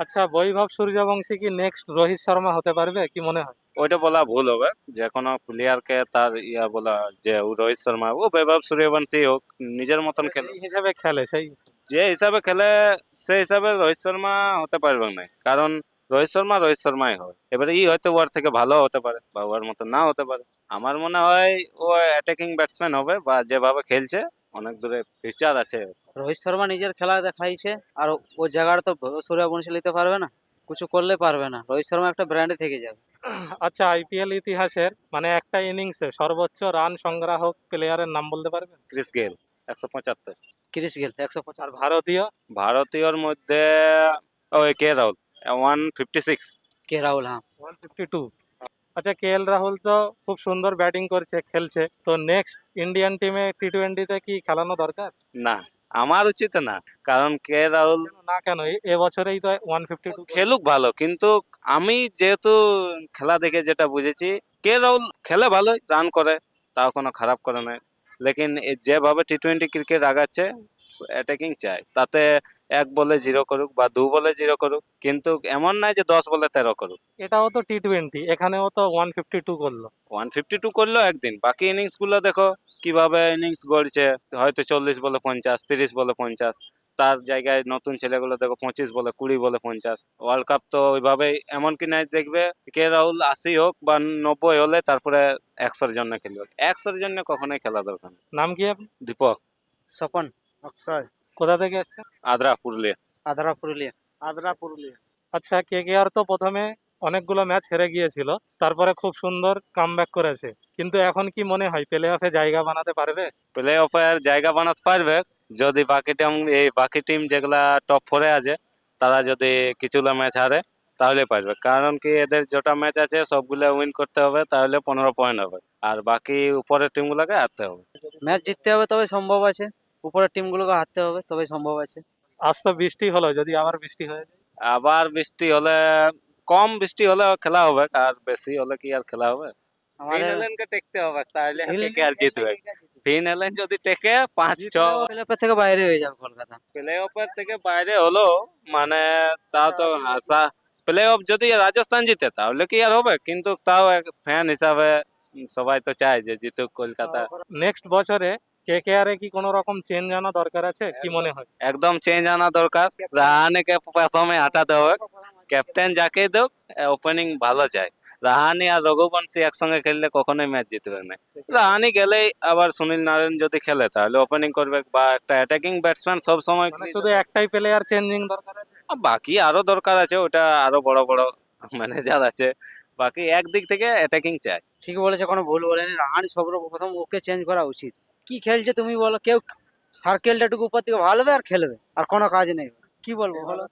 আচ্ছা, বৈভব সূর্যবংশী কি নেক্সট রোহিত শর্মা হতে পারবে কি মনে হয়? ওইটা বলা ভুল হবে, যে কোনো প্লেয়ারকে তার বলা যে ও রোহিত শর্মা, ও বৈভব সূর্যবংশী হোক, নিজের মতন খেলে, এই হিসেবে খেলে সেই। যে হিসাবে খেলে সেই হিসাবে রোহিত শর্মা হতে পারবে না, কারণ রোহিত শর্মাই হয়। এবারে হয়তো ওর থেকে ভালো হতে পারে বা ওর মতো না হতে পারে। আমার মনে হয় ও অ্যাটাকিং ব্যাটসম্যান হবে, বা যেভাবে খেলছে অনেক দূরে ফিউচার আছে। রোহিত শর্মা নিজের খেলা দেখাইছে, আর ও জায়গাটা তো সূর্যবংশী নিতে পারবে না, কিছু করলে পারবে না। রোহিত শর্মা একটা ব্র্যান্ডে থেকে যাবে। আচ্ছা, আইপিএল ইতিহাসের মানে একটা ইনিংসে সর্বোচ্চ রান সংগ্রাহক প্লেয়ারের নাম বলতে পারবেন? Chris Gayle 175। Chris Gayle 150। আর ভারতীয়? ভারতীয়র মধ্যে ওই কে রাহুল 156। কে রাহুল, হ্যাঁ। 152। আচ্ছা, কে এল রাহুল তো খুব সুন্দর ব্যাটিং করছে, খেলছে, তো নেক্সট ইন্ডিয়ান টিমে টি-20-তে কি খেলানো দরকার? না, আমার উচিত না, কারণ কে রাহুল না কেন, এবছরেই তো 152 খেলুক ভালো, কিন্তু আমি যেহেতু খেলা দেখে যেটা বুঝেছি, কে রাহুল খেলে ভালোই, রান করে, তাও কোনো খারাপ করে না। লেকিন যেভাবে টি-20 ক্রিকেট আগাচ্ছে, অ্যাটাকিং চাই, তাতে 1 বলে 0 করুক বা 2 বলে 0 করুক, কিন্তু এমন নাই যে 10 বলে 13 করুক। এটাও তো টি-20, এখানেও তো 152 করলো। 152 করলো একদিন, বাকি ইনিংস গুলো দেখো কিভাবে ইনিংস গড়ছে। হয়তো 40 বলে 50, 30 বলে 50। তার জায়গায় নতুন ছেলেগুলো দেখো 25 বলে 20 বলে 50। ওয়ার্ল্ড কাপ তো ওইভাবেই, এমনকি নাই দেখবে কে রাহুল 80 হোক বা 90 হলে তারপরে 100-র জন্য খেলবে, 100-র জন্য কখনোই খেলা দরকার নেই। নাম কি আপনি? দীপক। স্বপন অক্ষয়। কোথা থেকে এসছেন? আদ্রা, পুরুলিয়া। আদ্রা পুরুলিয়া। আচ্ছা, কেকেআর তো প্রথমে অনেকগুলো ম্যাচ হেরে গিয়েছিল, তারপরে খুব সুন্দর কামব্যাক করেছে, কিন্তু এখন কি মনে হয় প্লে অফে জায়গা বানাতে পারবে? প্লে অফে জায়গা বানাতে পারবে যদি বাকি টিম যেগুলা টপ 4-এ আছে, তারা যদি কিছুগুলো ম্যাচ হারে, তাহলে পারবে। কারণ কি, এদের যেটা ম্যাচ আছে সবগুলো উইন করতে হবে, তাহলে 15 পয়েন্ট হবে, আর বাকি উপরের টিমগুলোকে হারতে হবে। ম্যাচ জিততে হবে তবে সম্ভব আছে, উপরের টিমগুলোকে হারতে হবে তবে সম্ভব আছে। আজ তো বৃষ্টি হলো, যদি আবার বৃষ্টি হয়ে যায়? আবার বৃষ্টি হলে, কম বৃষ্টি হলে খেলা হবে, আর বেশি হলে কি আর খেলা হবে? ফিন আমাদের এলেনকে টেকতে হবে, তাহলে ফিন- কে আর জিতবে। ফিন এলেন যদি টেকে 5-6, প্লে অফের থেকে বাইরে হয়ে যাবে কলকাতা। প্লে অফের থেকে বাইরে হলো, মানে তাও তো আশা, প্লে অফ যদি রাজস্থান জিতে তাহলে কি আর হবে, কিন্তু তাও এক ফ্যান হিসাবে সবাই তো চায় যে জিতুক কলকাতা। নেক্সট বছরে কেকেআর এ কি কোনো রকম চেঞ্জ আনা দরকার আছে কি মনে হয়? একদম চেঞ্জ আনা দরকার, রাহানেকে প্রথমে হাঁটাতে হবে, ক্যাপ্টেন যাকে দেখ, ওপেনিং ভালো চাই। রাহানে আর রঘুবংশী একসঙ্গে খেললে কখনোই ম্যাচ জিতবে না। রাহানে গেলেই আবার সুনীল নারায়ণ যদি খেলে তাহলে ওপেনিং করবে, বা একটা অ্যাটাকিং ব্যাটসম্যান সব সময়। মানে শুধু একটাই প্লেয়ার চেঞ্জিং দরকার আছে? বাকি আরো দরকার আছে, ওটা আরো বড় বড় ম্যানেজার আছে। বাকি একদিক থেকে অ্যাটাকিং চাই। ঠিক বলেছে, কোনো ভুল বলেনি। রাহানে সর্বপ্রথম ওকে চেঞ্জ করা উচিত। কি খেলছে তুমি বলো, কেউ সার্কেলটা টুকু উপর থেকে ভালবে আর খেলবে, আর কোনো কাজ নেই। কি বলবো বলো?